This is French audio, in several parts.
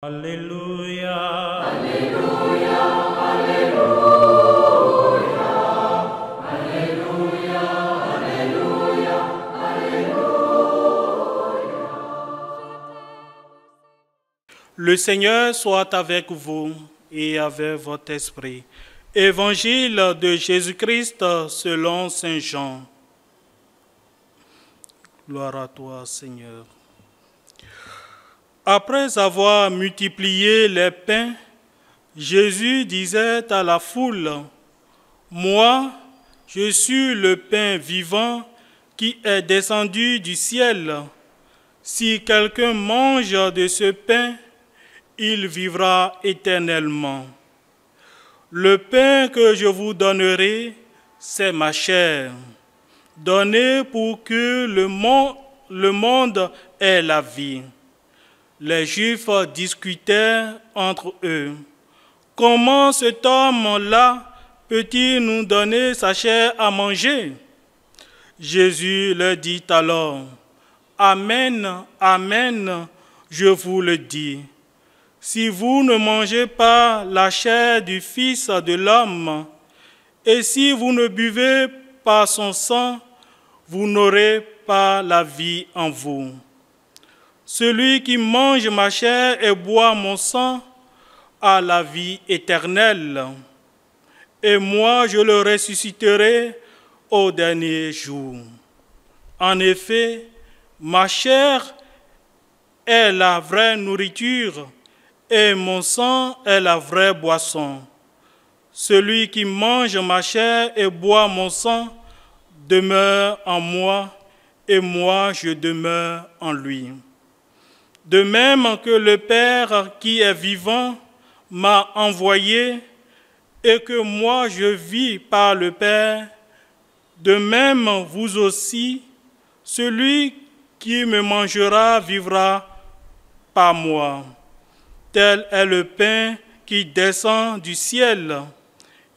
Alléluia. Alléluia, Alléluia, Alléluia, Alléluia, Alléluia. Le Seigneur soit avec vous et avec votre esprit. Évangile de Jésus-Christ selon saint Jean. Gloire à toi, Seigneur. Après avoir multiplié les pains, Jésus disait à la foule, « Moi, je suis le pain vivant qui est descendu du ciel. Si quelqu'un mange de ce pain, il vivra éternellement. Le pain que je vous donnerai, c'est ma chair, donnée pour que le monde ait la vie. » Les Juifs discutaient entre eux. « Comment cet homme-là peut-il nous donner sa chair à manger ?» Jésus leur dit alors, « Amen, amen, je vous le dis. Si vous ne mangez pas la chair du Fils de l'homme, et si vous ne buvez pas son sang, vous n'aurez pas la vie en vous. Celui qui mange ma chair et boit mon sang a la vie éternelle, et moi je le ressusciterai au dernier jour. En effet, ma chair est la vraie nourriture et mon sang est la vraie boisson. Celui qui mange ma chair et boit mon sang demeure en moi et moi je demeure en lui. De même que le Père qui est vivant m'a envoyé et que moi je vis par le Père, de même vous aussi, celui qui me mangera vivra par moi. Tel est le pain qui descend du ciel.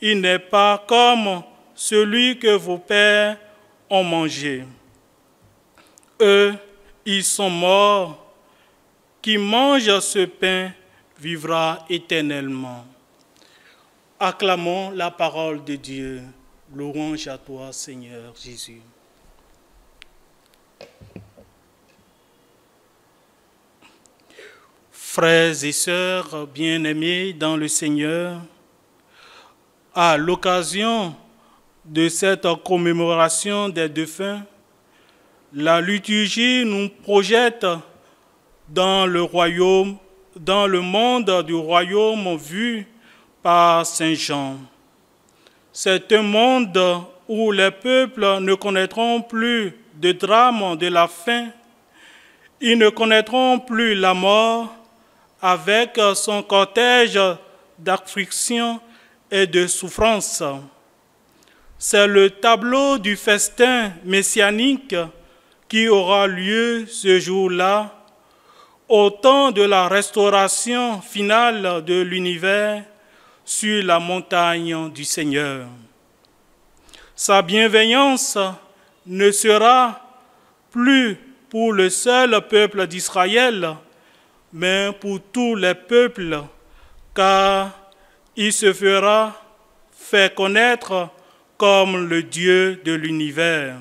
Il n'est pas comme celui que vos pères ont mangé. Eux, ils sont morts. Qui mange ce pain vivra éternellement. Acclamons la parole de Dieu. Louange à toi, Seigneur Jésus. Frères et sœurs bien-aimés dans le Seigneur, à l'occasion de cette commémoration des défunts, la liturgie nous projette dans le monde du royaume vu par saint Jean. C'est un monde où les peuples ne connaîtront plus de drame de la faim, ils ne connaîtront plus la mort avec son cortège d'affliction et de souffrance. C'est le tableau du festin messianique qui aura lieu ce jour-là, au temps de la restauration finale de l'univers sur la montagne du Seigneur. Sa bienveillance ne sera plus pour le seul peuple d'Israël, mais pour tous les peuples, car il se fera fait connaître comme le Dieu de l'univers.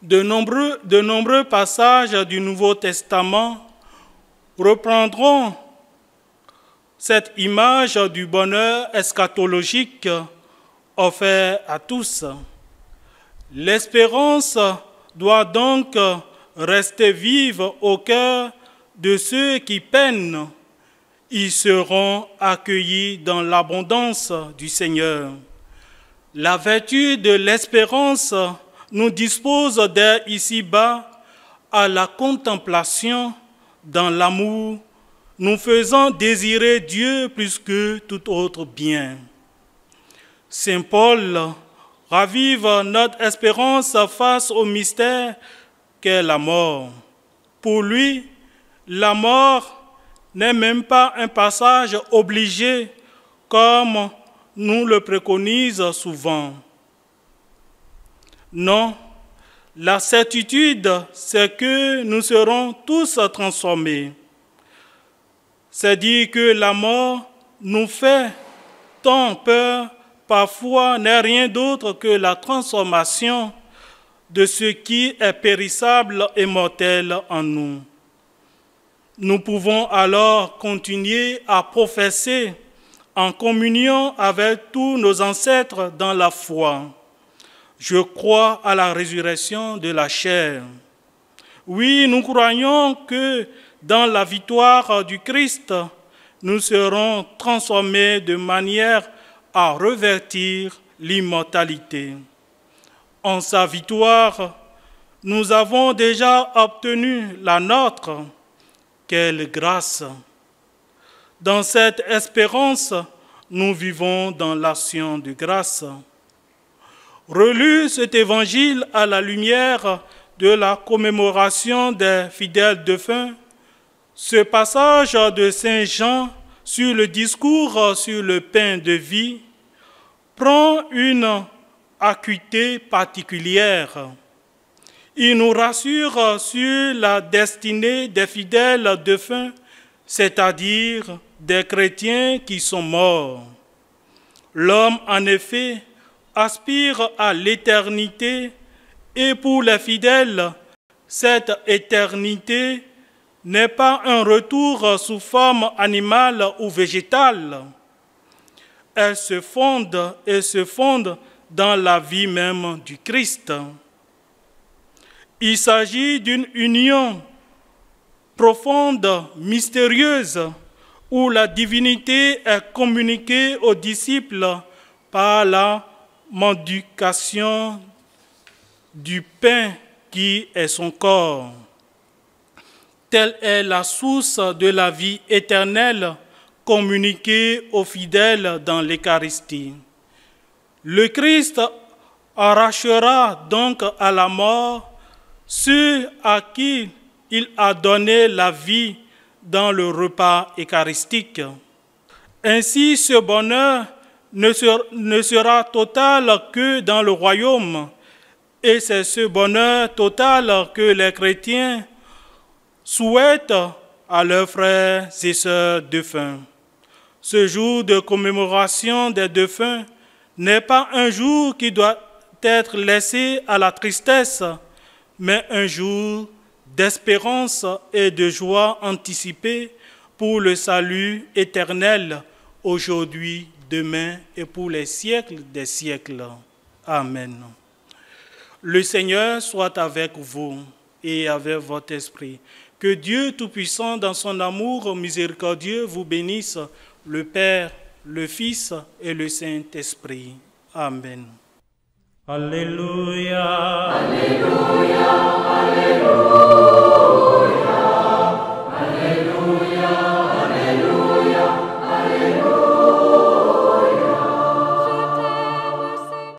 De nombreux passages du Nouveau Testament reprendront cette image du bonheur eschatologique offert à tous. L'espérance doit donc rester vive au cœur de ceux qui peinent. Ils seront accueillis dans l'abondance du Seigneur. La vertu de l'espérance nous dispose dès ici-bas à la contemplation dans l'amour, nous faisant désirer Dieu plus que tout autre bien. Saint Paul ravive notre espérance face au mystère qu'est la mort. Pour lui, la mort n'est même pas un passage obligé comme nous le préconisent souvent. Non, la certitude, c'est que nous serons tous transformés. C'est dire que la mort nous fait tant peur, parfois n'est rien d'autre que la transformation de ce qui est périssable et mortel en nous. Nous pouvons alors continuer à professer en communion avec tous nos ancêtres dans la foi. Je crois à la résurrection de la chair. Oui, nous croyons que dans la victoire du Christ, nous serons transformés de manière à revêtir l'immortalité. En sa victoire, nous avons déjà obtenu la nôtre. Quelle grâce! Dans cette espérance, nous vivons dans l'action de grâce. Relus cet évangile à la lumière de la commémoration des fidèles défunts, ce passage de Saint Jean sur le discours sur le pain de vie prend une acuité particulière. Il nous rassure sur la destinée des fidèles défunts, c'est-à-dire des chrétiens qui sont morts. L'homme, en effet, aspire à l'éternité et pour les fidèles, cette éternité n'est pas un retour sous forme animale ou végétale. Elle se fonde dans la vie même du Christ. Il s'agit d'une union profonde, mystérieuse, où la divinité est communiquée aux disciples par la mendication du pain qui est son corps. Telle est la source de la vie éternelle communiquée aux fidèles dans l'Eucharistie. Le Christ arrachera donc à la mort ceux à qui il a donné la vie dans le repas eucharistique. Ainsi, ce bonheur ne sera total que dans le royaume, et c'est ce bonheur total que les chrétiens souhaitent à leurs frères et sœurs défunts. Ce jour de commémoration des défunts n'est pas un jour qui doit être laissé à la tristesse, mais un jour d'espérance et de joie anticipée pour le salut éternel, aujourd'hui, demain et pour les siècles des siècles. Amen. Le Seigneur soit avec vous et avec votre esprit. Que Dieu Tout-Puissant, dans son amour miséricordieux, vous bénisse, le Père, le Fils et le Saint-Esprit. Amen. Alléluia. Alléluia.